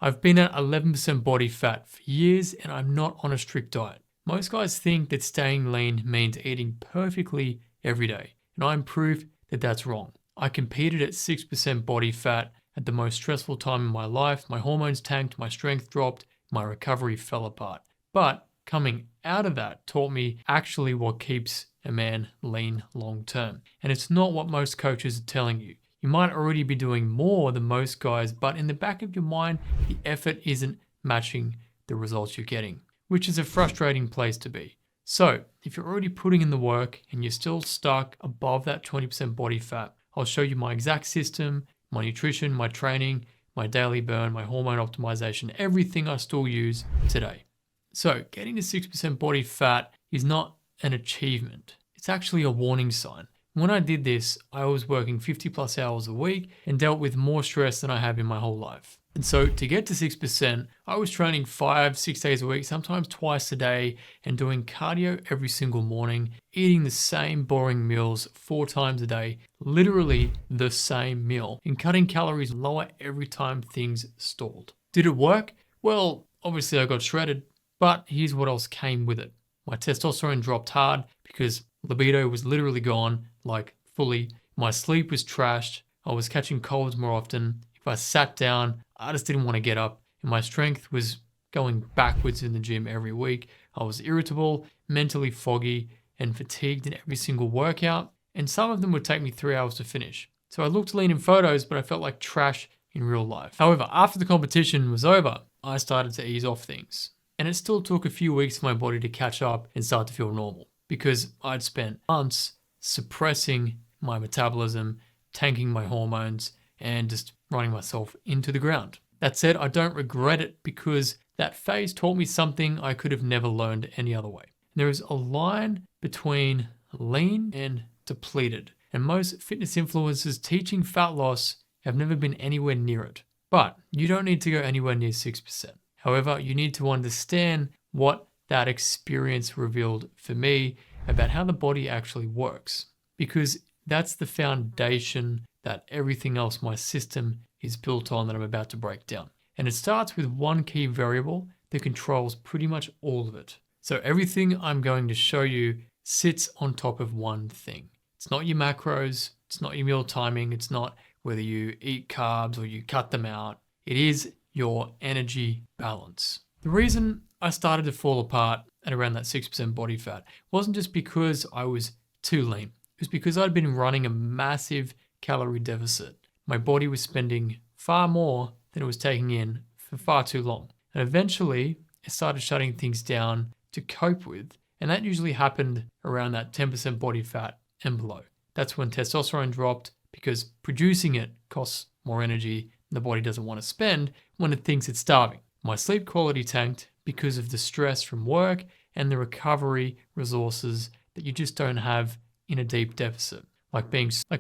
I've been at 11% body fat for years and I'm not on a strict diet. Most guys think that staying lean means eating perfectly every day, and I'm proof that that's wrong. I competed at 6% body fat at the most stressful time in my life. My hormones tanked, my strength dropped, my recovery fell apart. But coming out of that taught me actually what keeps a man lean long term. And it's not what most coaches are telling you. You might already be doing more than most guys, but in the back of your mind, the effort isn't matching the results you're getting, which is a frustrating place to be. So if you're already putting in the work and you're still stuck above that 20% body fat, I'll show you my exact system, my nutrition, my training, my daily burn, my hormone optimization, everything I still use today. So getting to 6% body fat is not an achievement. It's actually a warning sign. When I did this, I was working 50 plus hours a week and dealt with more stress than I have in my whole life. And so to get to 6%, I was training 5-6 days a week, sometimes twice a day, and doing cardio every single morning, eating the same boring meals 4 times a day, literally the same meal, and cutting calories lower every time things stalled. Did it work? Well, obviously I got shredded, but here's what else came with it. My testosterone dropped hard because libido was literally gone, like fully. My sleep was trashed. I was catching colds more often. If I sat down, I just didn't want to get up. And my strength was going backwards in the gym every week. I was irritable, mentally foggy, and fatigued in every single workout. And some of them would take me 3 hours to finish. So I looked lean in photos, but I felt like trash in real life. However, after the competition was over, I started to ease off things. And it still took a few weeks for my body to catch up and start to feel normal, because I'd spent months suppressing my metabolism, tanking my hormones, and just running myself into the ground. That said, I don't regret it because that phase taught me something I could have never learned any other way. There is a line between lean and depleted, and most fitness influencers teaching fat loss have never been anywhere near it. But you don't need to go anywhere near 6%. However, you need to understand what that experience revealed for me about how the body actually works, because that's the foundation that everything else my system is built on that I'm about to break down. And it starts with one key variable that controls pretty much all of it. So everything I'm going to show you sits on top of one thing. It's not your macros, it's not your meal timing, it's not whether you eat carbs or you cut them out. It is your energy balance. The reason I started to fall apart at around that 6% body fat wasn't just because I was too lean. It was because I'd been running a massive calorie deficit. My body was spending far more than it was taking in for far too long. And eventually, it started shutting things down to cope with. And that usually happened around that 10% body fat and below. That's when testosterone dropped because producing it costs more energy than the body doesn't want to spend when it thinks it's starving. My sleep quality tanked because of the stress from work and the recovery resources that you just don't have in a deep deficit, like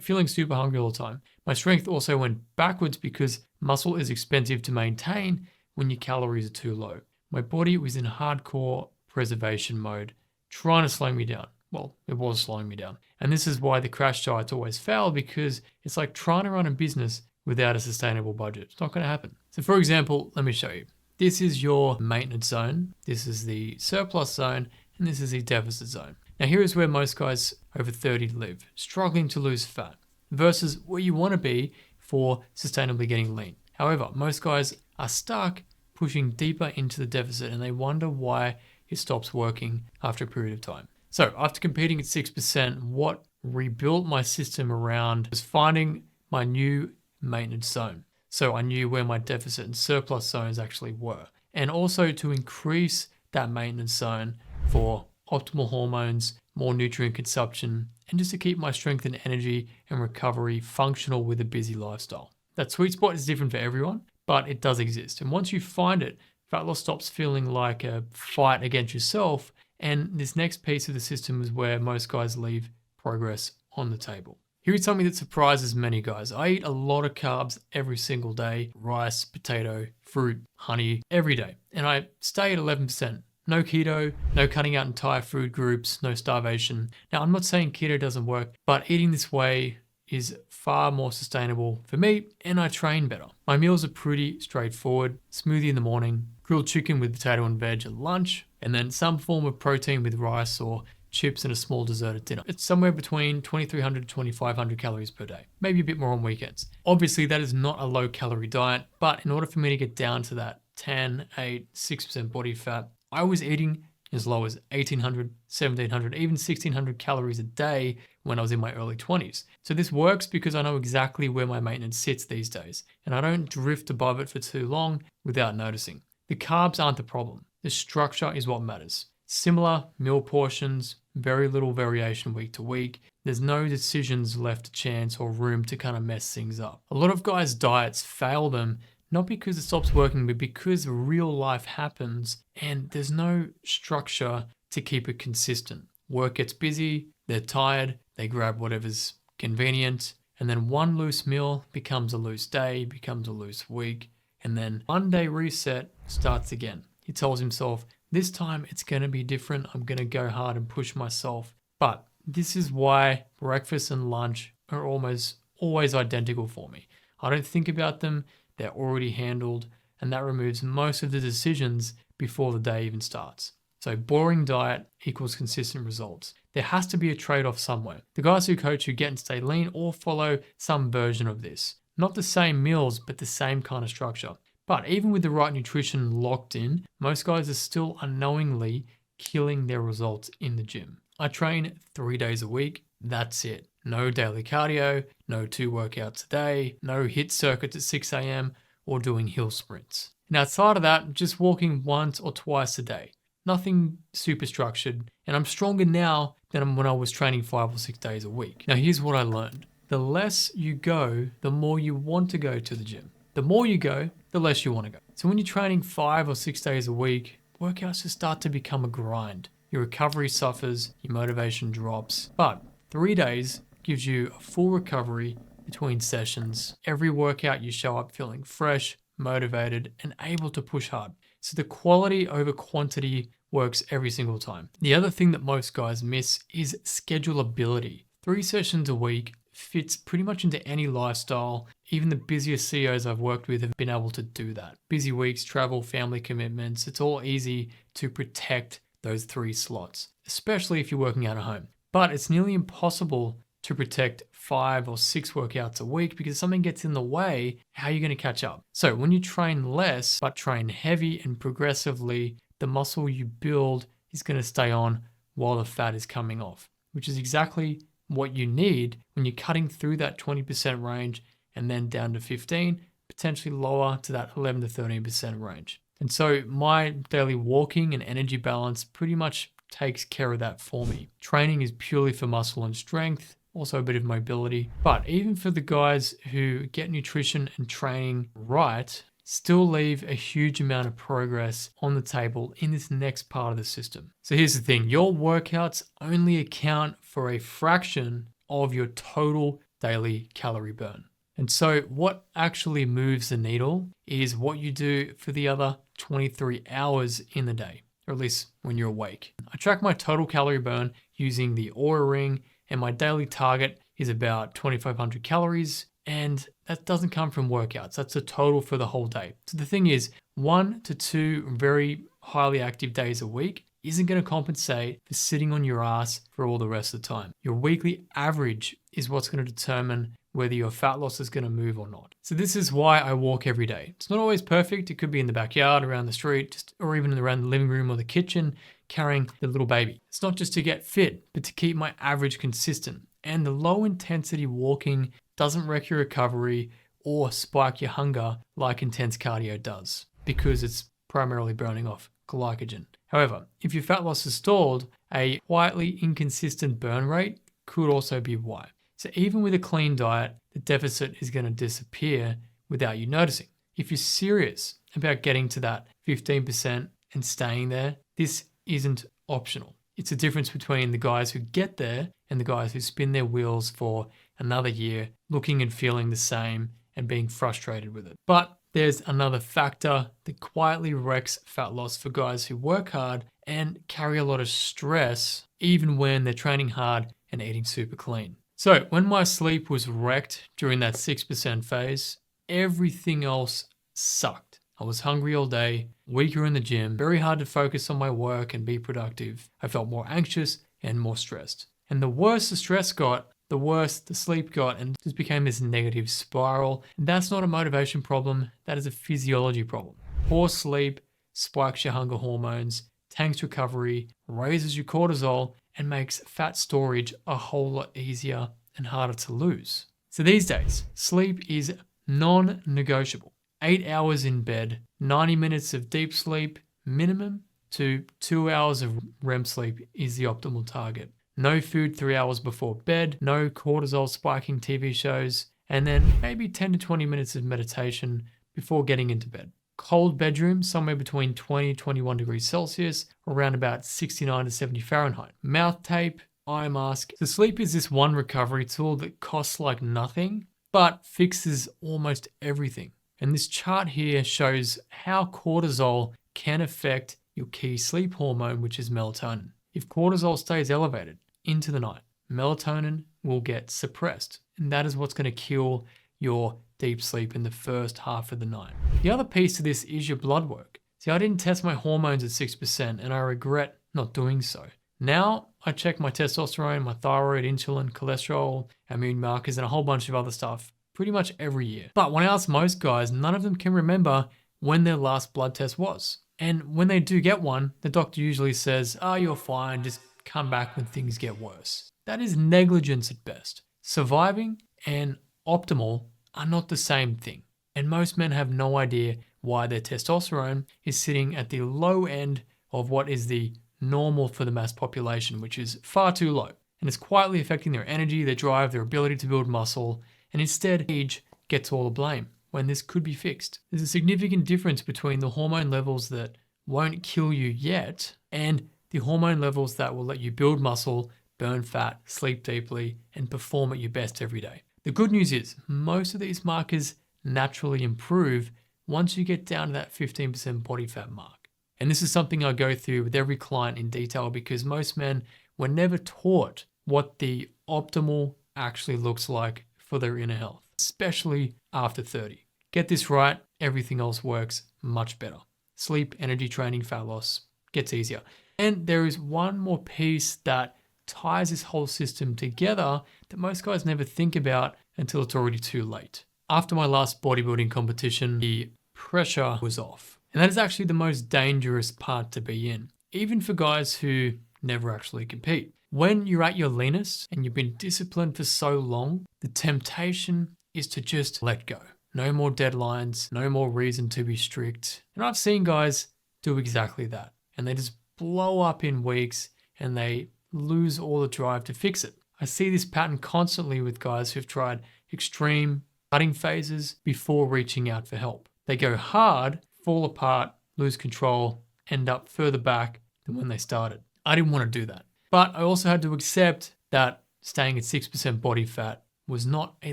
feeling super hungry all the time. My strength also went backwards because muscle is expensive to maintain when your calories are too low. My body was in hardcore preservation mode, trying to slow me down. Well, it was slowing me down. And this is why the crash diets always fail, because it's like trying to run a business without a sustainable budget. It's not going to happen. So for example, let me show you. This is your maintenance zone. This is the surplus zone, and this is the deficit zone. Now here is where most guys over 30 live, struggling to lose fat, versus where you want to be for sustainably getting lean. However, most guys are stuck pushing deeper into the deficit, and they wonder why it stops working after a period of time. So after competing at 6%, what rebuilt my system around was finding my new maintenance zone. So I knew where my deficit and surplus zones actually were. And also to increase that maintenance zone for optimal hormones, more nutrient consumption, and just to keep my strength and energy and recovery functional with a busy lifestyle. That sweet spot is different for everyone, but it does exist. And once you find it, fat loss stops feeling like a fight against yourself. And this next piece of the system is where most guys leave progress on the table. Here's something that surprises many guys. I eat a lot of carbs every single day: rice, potato, fruit, honey, every day. And I stay at 11%. No keto, no cutting out entire food groups, no starvation. Now, I'm not saying keto doesn't work, but eating this way is far more sustainable for me, and I train better. My meals are pretty straightforward: smoothie in the morning, grilled chicken with potato and veg at lunch, and then some form of protein with rice or chips and a small dessert at dinner. It's somewhere between 2,300 to 2,500 calories per day, maybe a bit more on weekends. Obviously, that is not a low calorie diet, but in order for me to get down to that 10, 8, 6% body fat, I was eating as low as 1,800, 1,700, even 1,600 calories a day when I was in my early 20s. So this works because I know exactly where my maintenance sits these days, and I don't drift above it for too long without noticing. The carbs aren't the problem. The structure is what matters. Similar meal portions, very little variation week to week. There's no decisions left to chance or room to kind of mess things up. A lot of guys' diets fail them not because it stops working, but because real life happens and there's no structure to keep it consistent. Work gets busy, they're tired, they grab whatever's convenient, and then one loose meal becomes a loose day, becomes a loose week, and then one day reset starts again. He tells himself, this time it's going to be different. I'm going to go hard and push myself. But this is why breakfast and lunch are almost always identical for me. I don't think about them. They're already handled, and that removes most of the decisions before the day even starts. So boring diet equals consistent results. There has to be a trade-off somewhere. The guys who coach who get and stay lean all follow some version of this. Not the same meals, but the same kind of structure. But even with the right nutrition locked in, most guys are still unknowingly killing their results in the gym. I train 3 days a week. That's it. No daily cardio, no 2 workouts a day, no HIIT circuits at 6 a.m. or doing hill sprints. And outside of that, just walking once or twice a day. Nothing super structured. And I'm stronger now than when I was training 5 or 6 days a week. Now here's what I learned. The less you go, the more you want to go to the gym. The more you go, the less you want to go. So when you're training 5 or 6 days a week, workouts just start to become a grind. Your recovery suffers, your motivation drops. But 3 days gives you a full recovery between sessions. Every workout you show up feeling fresh, motivated, and able to push hard. So the quality over quantity works every single time. The other thing that most guys miss is schedulability. 3 sessions a week fits pretty much into any lifestyle. Even the busiest CEOs I've worked with have been able to do that. Busy weeks, travel, family commitments, it's all easy to protect those 3 slots, especially if you're working out at home. But it's nearly impossible to protect 5 or 6 workouts a week because something gets in the way. How are you going to catch up? So when you train less, but train heavy and progressively, the muscle you build is going to stay on while the fat is coming off, which is exactly what you need when you're cutting through that 20% range and then down to 15, potentially lower to that 11 to 13% range. And so my daily walking and energy balance pretty much takes care of that for me. Training is purely for muscle and strength, also a bit of mobility. But even for the guys who get nutrition and training right, still leave a huge amount of progress on the table in this next part of the system. So here's the thing, your workouts only account for a fraction of your total daily calorie burn. And so what actually moves the needle is what you do for the other 23 hours in the day, or at least when you're awake. I track my total calorie burn using the Oura Ring, and my daily target is about 2,500 calories. And that doesn't come from workouts. That's a total for the whole day. So the thing is, 1 to 2 very highly active days a week isn't going to compensate for sitting on your ass for all the rest of the time. Your weekly average is what's going to determine whether your fat loss is going to move or not. So this is why I walk every day. It's not always perfect. It could be in the backyard, around the street, or even around the living room or the kitchen, carrying the little baby. It's not just to get fit, but to keep my average consistent. And the low intensity walking doesn't wreck your recovery or spike your hunger like intense cardio does, because it's primarily burning off glycogen. However, if your fat loss is stalled, a quietly inconsistent burn rate could also be why. So even with a clean diet, the deficit is going to disappear without you noticing. If you're serious about getting to that 15% and staying there, this isn't optional. It's a difference between the guys who get there and the guys who spin their wheels for another year, looking and feeling the same and being frustrated with it. But there's another factor that quietly wrecks fat loss for guys who work hard and carry a lot of stress, even when they're training hard and eating super clean. So when my sleep was wrecked during that 6% phase, everything else sucked. I was hungry all day, weaker in the gym, very hard to focus on my work and be productive. I felt more anxious and more stressed. And the worse the stress got, the worse the sleep got, and just became this negative spiral. And that's not a motivation problem, that is a physiology problem. Poor sleep spikes your hunger hormones, tanks recovery, raises your cortisol, and makes fat storage a whole lot easier and harder to lose. So these days, sleep is non-negotiable. 8 hours in bed, 90 minutes of deep sleep minimum to 2 hours of REM sleep is the optimal target. No food 3 hours before bed, no cortisol spiking TV shows, and then maybe 10 to 20 minutes of meditation before getting into bed. Cold bedroom, somewhere between 20 to 21 degrees Celsius, around about 69 to 70 Fahrenheit. Mouth tape, eye mask. So sleep is this one recovery tool that costs like nothing, but fixes almost everything. And this chart here shows how cortisol can affect your key sleep hormone, which is melatonin. If cortisol stays elevated into the night, melatonin will get suppressed. And that is what's going to kill your deep sleep in the first half of the night. The other piece to this is your blood work. See, I didn't test my hormones at 6% and I regret not doing so. Now I check my testosterone, my thyroid, insulin, cholesterol, immune markers, and a whole bunch of other stuff pretty much every year. But when I ask most guys, none of them can remember when their last blood test was. And when they do get one, the doctor usually says, "Oh, you're fine, just come back when things get worse." That is negligence at best. Surviving and optimal are not the same thing. And most men have no idea why their testosterone is sitting at the low end of what is the normal for the mass population, which is far too low. And it's quietly affecting their energy, their drive, their ability to build muscle. And instead, age gets all the blame when this could be fixed. There's a significant difference between the hormone levels that won't kill you yet and the hormone levels that will let you build muscle, burn fat, sleep deeply, and perform at your best every day. The good news is most of these markers naturally improve once you get down to that 15% body fat mark. And this is something I go through with every client in detail because most men were never taught what the optimal actually looks like for their inner health, especially after 30. Get this right, everything else works much better. Sleep, energy training, fat loss gets easier. And there is one more piece that ties this whole system together that most guys never think about until it's already too late. After my last bodybuilding competition, the pressure was off. And that is actually the most dangerous part to be in, even for guys who never actually compete. When you're at your leanest and you've been disciplined for so long, the temptation is to just let go. No more deadlines, no more reason to be strict. And I've seen guys do exactly that. And they just blow up in weeks and they lose all the drive to fix it. I see this pattern constantly with guys who've tried extreme cutting phases before reaching out for help. They go hard, fall apart, lose control, end up further back than when they started. I didn't want to do that. But I also had to accept that staying at 6% body fat was not a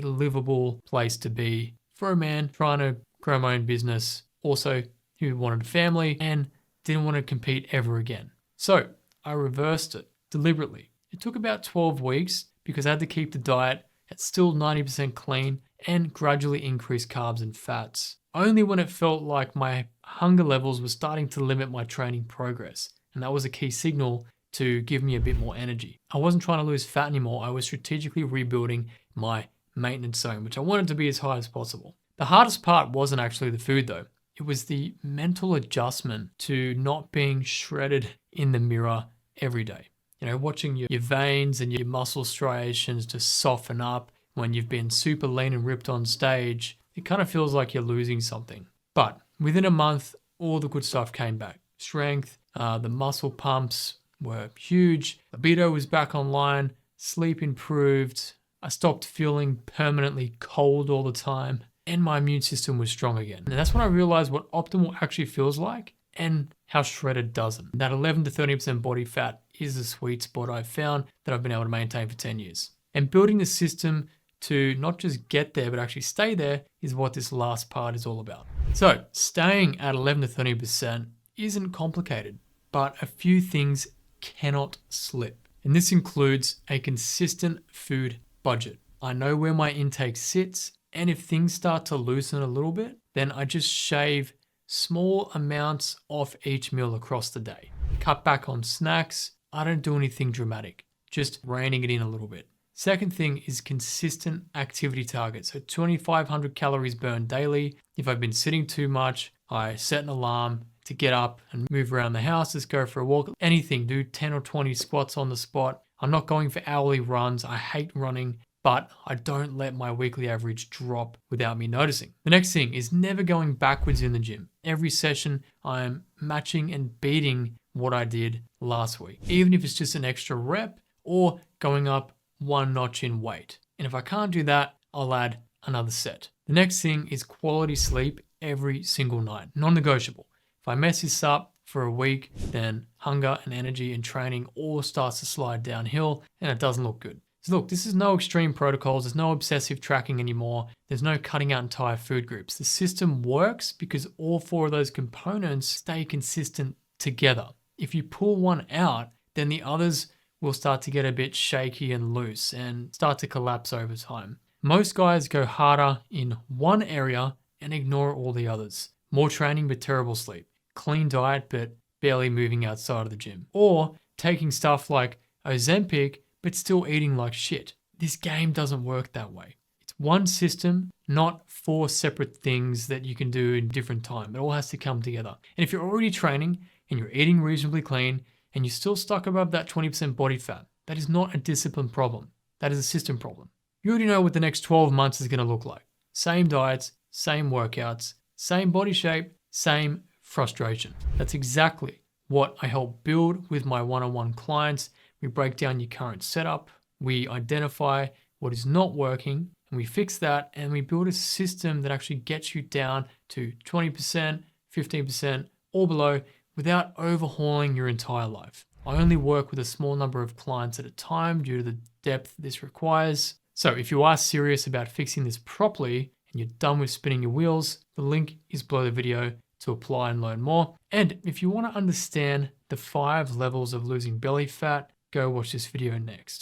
livable place to be for a man trying to grow my own business, also who wanted a family and didn't want to compete ever again. So I reversed it deliberately. It took about 12 weeks because I had to keep the diet at still 90% clean and gradually increase carbs and fats. Only when it felt like my hunger levels were starting to limit my training progress. And that was a key signal to give me a bit more energy. I wasn't trying to lose fat anymore. I was strategically rebuilding my maintenance zone, which I wanted to be as high as possible. The hardest part wasn't actually the food though. It was the mental adjustment to not being shredded in the mirror every day. You know, watching your veins and your muscle striations just soften up when you've been super lean and ripped on stage. It kind of feels like you're losing something. But within a month, all the good stuff came back. Strength, the muscle pumps were huge. Libido was back online. Sleep improved. I stopped feeling permanently cold all the time. And my immune system was strong again. And that's when I realized what optimal actually feels like and how shredded doesn't. That 11 to 30% body fat is the sweet spot I've found that I've been able to maintain for 10 years. And building the system to not just get there, but actually stay there is what this last part is all about. So staying at 11 to 30% isn't complicated, but a few things cannot slip. And this includes a consistent food budget. I know where my intake sits And if things start to loosen a little bit, then I just shave small amounts off each meal across the day. Cut back on snacks. I don't do anything dramatic, just reining it in a little bit. Second thing is consistent activity targets. So 2,500 calories burned daily. If I've been sitting too much, I set an alarm to get up and move around the house, just go for a walk, anything, do 10 or 20 squats on the spot. I'm not going for hourly runs. I hate running, but I don't let my weekly average drop without me noticing. The next thing is never going backwards in the gym. Every session, I'm matching and beating what I did last week, even if it's just an extra rep or going up one notch in weight. And if I can't do that, I'll add another set. The next thing is quality sleep every single night, non-negotiable. If I mess this up for a week, then hunger and energy and training all starts to slide downhill and it doesn't look good. So look, this is no extreme protocols. There's no obsessive tracking anymore. There's no cutting out entire food groups. The system works because all four of those components stay consistent together. If you pull one out, then the others will start to get a bit shaky and loose and start to collapse over time. Most guys go harder in one area and ignore all the others. More training but terrible sleep. Clean diet but barely moving outside of the gym. Or taking stuff like Ozempic but still eating like shit. This game doesn't work that way. It's one system, not four separate things that you can do in different time. It all has to come together. And if you're already training and you're eating reasonably clean and you're still stuck above that 20% body fat, that is not a discipline problem. That is a system problem. You already know what the next 12 months is going to look like. Same diets, same workouts, same body shape, same frustration. That's exactly what I help build with my one-on-one clients. We break down your current setup, we identify what is not working, and we fix that, and we build a system that actually gets you down to 20%, 15%, or below without overhauling your entire life. I only work with a small number of clients at a time due to the depth this requires. So if you are serious about fixing this properly and you're done with spinning your wheels, the link is below the video to apply and learn more. And if you want to understand the 5 levels of losing belly fat, go watch this video next.